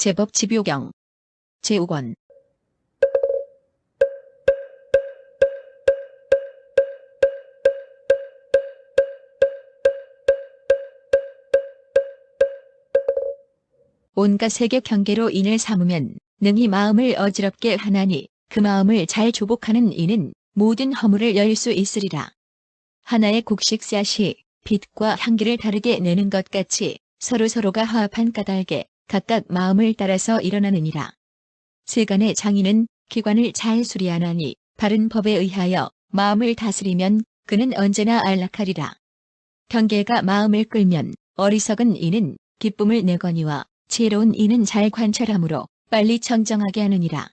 제법 집요경. 제5권. 온갖 세계 경계로 인을 삼으면 능히 마음을 어지럽게 하나니 그 마음을 잘 조복하는 이는 모든 허물을 열 수 있으리라. 하나의 곡식씨앗이 빛과 향기를 다르게 내는 것 같이 서로가 화합한 까닭에 각각 마음을 따라서 일어나느니라. 세간의 장인은 기관을 잘 수리하나니 바른 법에 의하여 마음을 다스리면 그는 언제나 안락하리라. 경계가 마음을 끌면 어리석은 이는 기쁨을 내거니와 지혜로운 이는 잘 관찰하므로 빨리 청정하게 하느니라.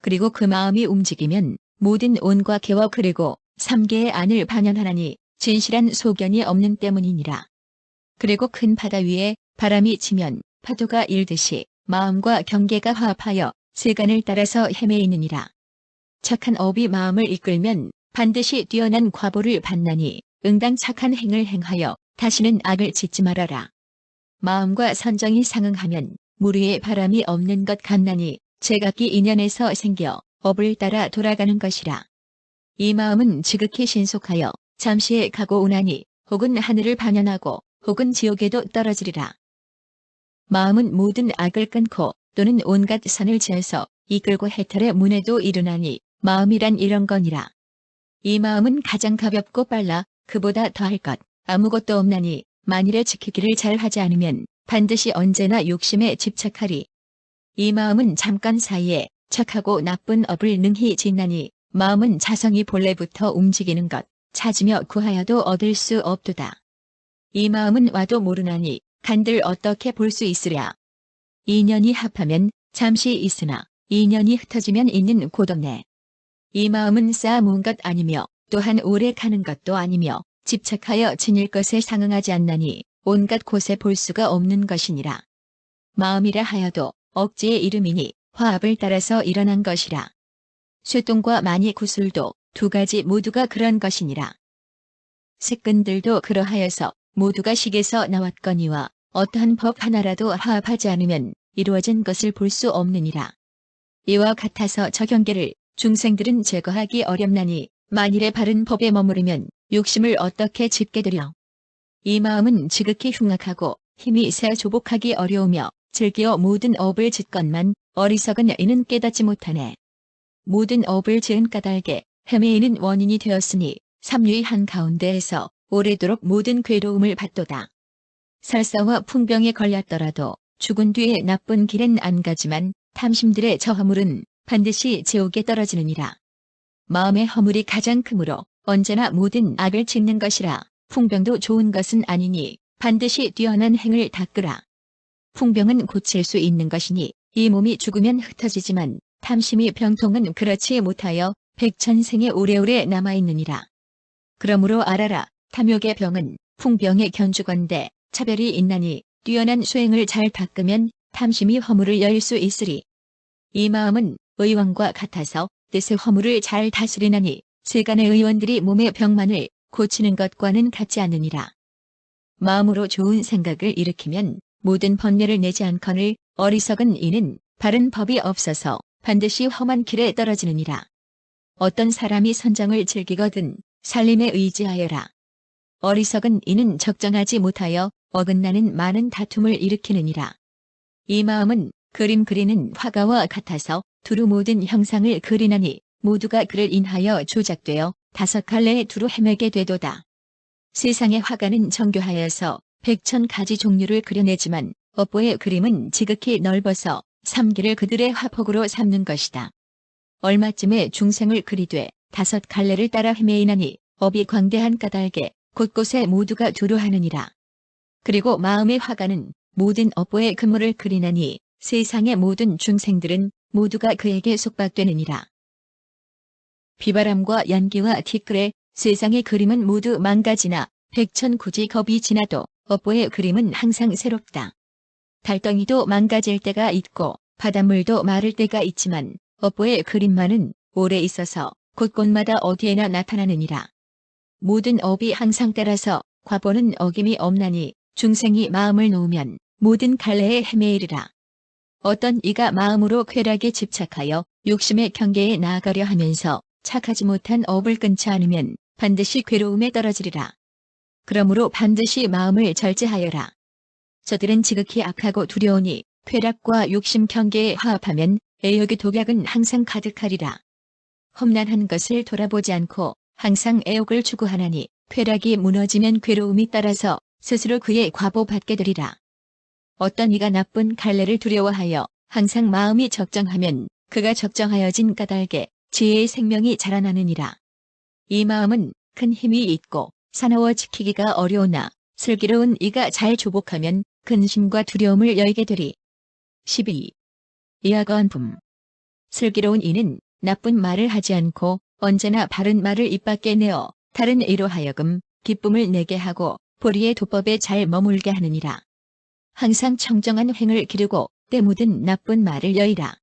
그리고 그 마음이 움직이면 모든 온과 개와 그리고 삼계의 안을 반영하나니 진실한 소견이 없는 때문이니라. 그리고 큰 바다 위에 바람이 치면 파도가 일듯이 마음과 경계가 화합하여 세간을 따라서 헤매이느니라. 착한 업이 마음을 이끌면 반드시 뛰어난 과보를 받나니 응당 착한 행을 행하여 다시는 악을 짓지 말아라. 마음과 선정이 상응하면 물 위에 바람이 없는 것 같나니 제각기 인연에서 생겨 업을 따라 돌아가는 것이라. 이 마음은 지극히 신속하여 잠시에 가고 오나니 혹은 하늘을 반연하고 혹은 지옥에도 떨어지리라. 마음은 모든 악을 끊고 또는 온갖 선을 지어서 이끌고 해탈의 문에도 이르나니 마음이란 이런 거니라. 이 마음은 가장 가볍고 빨라 그보다 더할 것 아무것도 없나니 만일에 지키기를 잘 하지 않으면 반드시 언제나 욕심에 집착하리. 이 마음은 잠깐 사이에 착하고 나쁜 업을 능히 짓나니 마음은 자성이 본래부터 움직이는 것 찾으며 구하여도 얻을 수 없도다. 이 마음은 와도 모르나니 간들 어떻게 볼 수 있으랴. 인연이 합하면 잠시 있으나 인연이 흩어지면 있는 고독네. 이 마음은 쌓아 모은 것 아니며 또한 오래 가는 것도 아니며 집착하여 지닐 것에 상응하지 않나니 온갖 곳에 볼 수가 없는 것이니라. 마음이라 하여도 억지의 이름이니 화합을 따라서 일어난 것이라. 쇠똥과 마니 구슬도 두 가지 모두가 그런 것이니라. 색근들도 그러하여서 모두가 식에서 나왔거니와 어떠한 법 하나라도 화합하지 않으면 이루어진 것을 볼 수 없느니라. 이와 같아서 저 경계를 중생들은 제거하기 어렵나니 만일에 바른 법에 머무르면 욕심을 어떻게 집게 되려. 이 마음은 지극히 흉악하고 힘이 세 조복하기 어려우며 즐겨 모든 업을 짓건만 어리석은 이는 깨닫지 못하네. 모든 업을 지은 까닭에 헤매이는 원인이 되었으니 삼류의 한가운데에서 오래도록 모든 괴로움을 받도다. 설사와 풍병에 걸렸더라도 죽은 뒤에 나쁜 길엔 안 가지만 탐심들의 저 허물은 반드시 지옥에 떨어지느니라. 마음의 허물이 가장 크므로 언제나 모든 악을 짓는 것이라. 풍병도 좋은 것은 아니니 반드시 뛰어난 행을 닦으라. 풍병은 고칠 수 있는 것이니 이 몸이 죽으면 흩어지지만 탐심이 병통은 그렇지 못하여 백천생에 오래오래 남아있느니라. 그러므로 알아라. 탐욕의 병은 풍병의 견주건대 차별이 있나니 뛰어난 수행을 잘 닦으면 탐심이 허물을 열 수 있으리. 이 마음은 의왕과 같아서 뜻의 허물을 잘 다스리나니 세간의 의원들이 몸의 병만을 고치는 것과는 같지 않으니라. 마음으로 좋은 생각을 일으키면 모든 번뇌를 내지 않거늘 어리석은 이는 바른 법이 없어서 반드시 험한 길에 떨어지느니라. 어떤 사람이 선정을 즐기거든 살림에 의지하여라. 어리석은 이는 적정하지 못하여 어긋나는 많은 다툼을 일으키느니라. 이 마음은 그림 그리는 화가와 같아서 두루 모든 형상을 그리나니 모두가 그를 인하여 조작되어 다섯 갈래의 두루 헤매게 되도다. 세상의 화가는 정교하여서 100,000가지 종류를 그려내지만 업보의 그림은 지극히 넓어서 삼기를 그들의 화폭으로 삼는 것이다. 얼마쯤에 중생을 그리되 다섯 갈래를 따라 헤매이나니 업이 광대한 까닭에 곳곳에 모두가 두루 하느니라. 그리고 마음의 화가는 모든 업보의 그물을 그리나니 세상의 모든 중생들은 모두가 그에게 속박되느니라. 비바람과 연기와 티끌에 세상의 그림은 모두 망가지나 100,000구지 겁이 지나도 업보의 그림은 항상 새롭다. 달덩이도 망가질 때가 있고 바닷물도 마를 때가 있지만 업보의 그림만은 오래 있어서 곳곳마다 어디에나 나타나느니라. 모든 업이 항상 따라서 과보는 어김이 없나니 중생이 마음을 놓으면 모든 갈래에 헤매이리라. 어떤 이가 마음으로 쾌락에 집착하여 욕심의 경계에 나아가려 하면서 착하지 못한 업을 끊지 않으면 반드시 괴로움에 떨어지리라. 그러므로 반드시 마음을 절제하여라. 저들은 지극히 악하고 두려우니 쾌락과 욕심 경계에 화합하면 애욕의 독약은 항상 가득하리라. 험난한 것을 돌아보지 않고 항상 애욕을 추구하나니 쾌락이 무너지면 괴로움이 따라서 스스로 그의 과보받게 되리라. 어떤 이가 나쁜 갈래를 두려워하여 항상 마음이 적정하면 그가 적정하여진 까닭에 지혜의 생명이 자라나느니라. 이 마음은 큰 힘이 있고 사나워 지키기가 어려우나 슬기로운 이가 잘 조복하면 근심과 두려움을 여의게 되리. 12. 이하건품. 슬기로운 이는 나쁜 말을 하지 않고 언제나 바른 말을 입 밖에 내어 다른 이로 하여금 기쁨을 내게 하고 보리의 도법에 잘 머물게 하느니라. 항상 청정한 행을 기르고 때 묻은 나쁜 말을 여의라.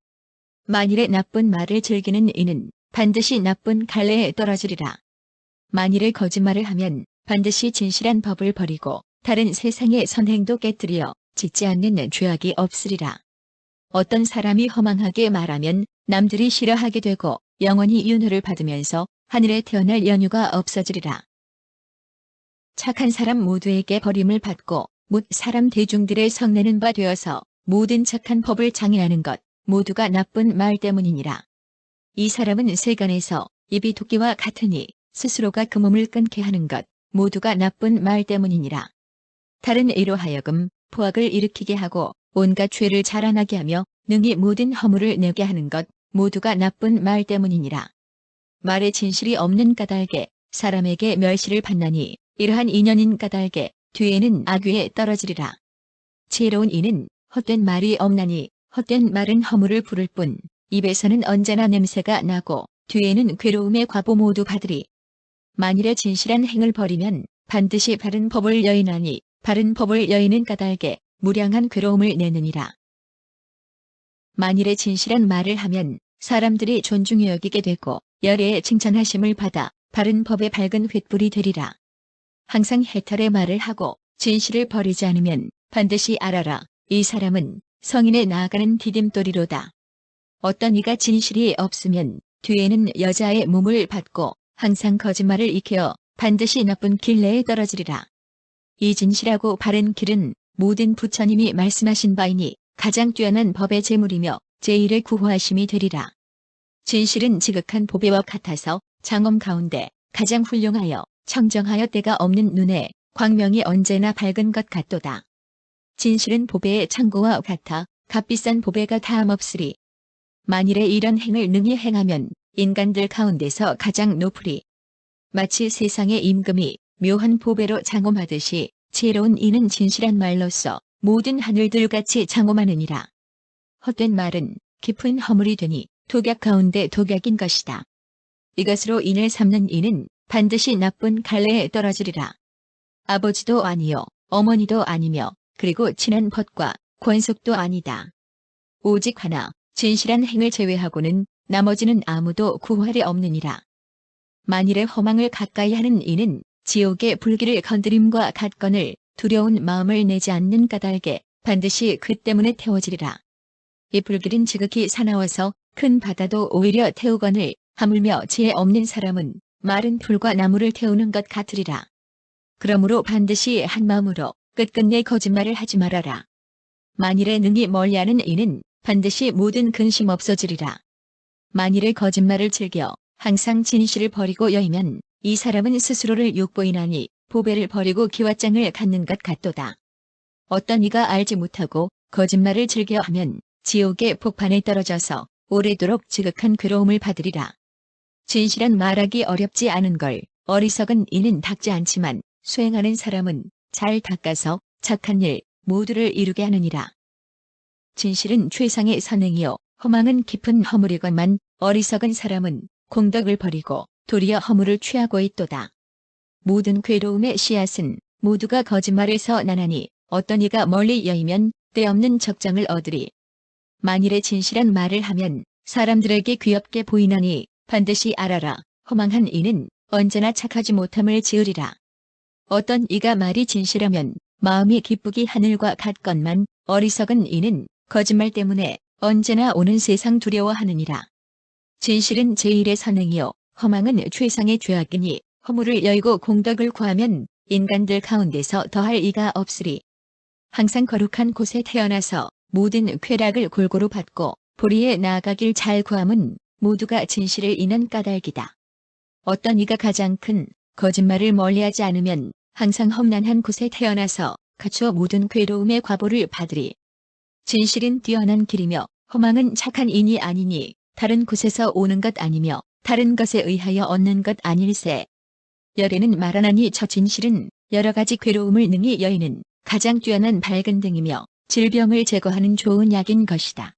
만일에 나쁜 말을 즐기는 이는 반드시 나쁜 갈래에 떨어지리라. 만일에 거짓말을 하면 반드시 진실한 법을 버리고 다른 세상의 선행도 깨뜨려 짓지 않는 죄악이 없으리라. 어떤 사람이 허망하게 말하면 남들이 싫어하게 되고 영원히 윤회를 받으면서 하늘에 태어날 연유가 없어지리라. 착한 사람 모두에게 버림을 받고 뭇 사람 대중들의 성내는 바 되어서 모든 착한 법을 장애하는 것 모두가 나쁜 말 때문이니라. 이 사람은 세간에서 입이 도끼와 같으니 스스로가 그 몸을 끊게 하는 것 모두가 나쁜 말 때문이니라. 다른 이로 하여금 포악을 일으키게 하고 온갖 죄를 자라나게 하며 능히 모든 허물을 내게 하는 것 모두가 나쁜 말 때문이니라. 말에 진실이 없는 까닭에 사람에게 멸시를 받나니 이러한 인연인 까닭에 뒤에는 악귀에 떨어지리라. 지혜로운 이는 헛된 말이 없나니 헛된 말은 허물을 부를 뿐 입에서는 언제나 냄새가 나고 뒤에는 괴로움의 과보 모두 받으리. 만일에 진실한 행을 버리면 반드시 바른 법을 여인하니 바른 법을 여이는 까닭에 무량한 괴로움을 내느니라. 만일에 진실한 말을 하면 사람들이 존중히 여기게 되고 열애의 칭찬하심을 받아 바른 법의 밝은 횃불이 되리라. 항상 해탈의 말을 하고 진실을 버리지 않으면 반드시 알아라. 이 사람은 성인에 나아가는 디딤돌이로다. 어떤 이가 진실이 없으면 뒤에는 여자의 몸을 받고 항상 거짓말을 익혀 반드시 나쁜 길내에 떨어지리라. 이 진실하고 바른 길은 모든 부처님이 말씀하신 바이니 가장 뛰어난 법의 제물이며 제1의 구호하심이 되리라. 진실은 지극한 보배와 같아서 장엄 가운데 가장 훌륭하여 청정하여 때가 없는 눈에 광명이 언제나 밝은 것 같도다. 진실은 보배의 창고와 같아 값비싼 보배가 다함없으리. 만일에 이런 행을 능히 행하면 인간들 가운데서 가장 높으리. 마치 세상의 임금이 묘한 보배로 장엄하듯이 지혜로운 이는 진실한 말로써 모든 하늘들같이 장엄하느니라. 헛된 말은 깊은 허물이 되니 독약 가운데 독약인 것이다. 이것으로 인을 삼는 이는 반드시 나쁜 갈래에 떨어지리라. 아버지도 아니요 어머니도 아니며 그리고 친한 벗과 권속도 아니다. 오직 하나 진실한 행을 제외하고는 나머지는 아무도 구할에 없느니라. 만일에 허망을 가까이 하는 이는 지옥의 불길을 건드림과 같거늘 두려운 마음을 내지 않는 까닭에 반드시 그 때문에 태워지리라. 이 불길은 지극히 사나워서 큰 바다도 오히려 태우거늘 하물며 지혜 없는 사람은 마른 풀과 나무를 태우는 것 같으리라. 그러므로 반드시 한 마음으로 끝끝내 거짓말을 하지 말아라. 만일에 능히 멀리하는 이는 반드시 모든 근심 없어지리라. 만일에 거짓말을 즐겨 항상 진실을 버리고 여이면 이 사람은 스스로를 욕보이나니 보배를 버리고 기왓장을 갖는 것 같도다. 어떤 이가 알지 못하고 거짓말을 즐겨 하면 지옥의 폭판에 떨어져서 오래도록 지극한 괴로움을 받으리라. 진실한 말하기 어렵지 않은 걸 어리석은 이는 닦지 않지만 수행하는 사람은 잘 닦아서 착한 일 모두를 이루게 하느니라. 진실은 최상의 선행이요 허망은 깊은 허물이건만 어리석은 사람은 공덕을 버리고 도리어 허물을 취하고 있도다. 모든 괴로움의 씨앗은 모두가 거짓말에서 나나니 어떤 이가 멀리 여이면 때없는 적장을 얻으리. 만일에 진실한 말을 하면 사람들에게 귀엽게 보이나니 반드시 알아라. 허망한 이는 언제나 착하지 못함을 지으리라. 어떤 이가 말이 진실하면 마음이 기쁘기 하늘과 같건만 어리석은 이는 거짓말 때문에 언제나 오는 세상 두려워하느니라. 진실은 제1의 선행이요 허망은 최상의 죄악이니 허물을 열고 공덕을 구하면 인간들 가운데서 더할 이가 없으리. 항상 거룩한 곳에 태어나서 모든 쾌락을 골고루 받고 보리에 나아가길 잘 구함은 모두가 진실을 인한 까닭이다. 어떤 이가 가장 큰 거짓말을 멀리하지 않으면 항상 험난한 곳에 태어나서 갖추어 모든 괴로움의 과보를 받으리. 진실은 뛰어난 길이며 허망은 착한 인이 아니니 다른 곳에서 오는 것 아니며 다른 것에 의하여 얻는 것 아닐세. 열에는 말하나니 저 진실은 여러 가지 괴로움을 능히 여의는 가장 뛰어난 밝은 등이며 질병을 제거하는 좋은 약인 것이다.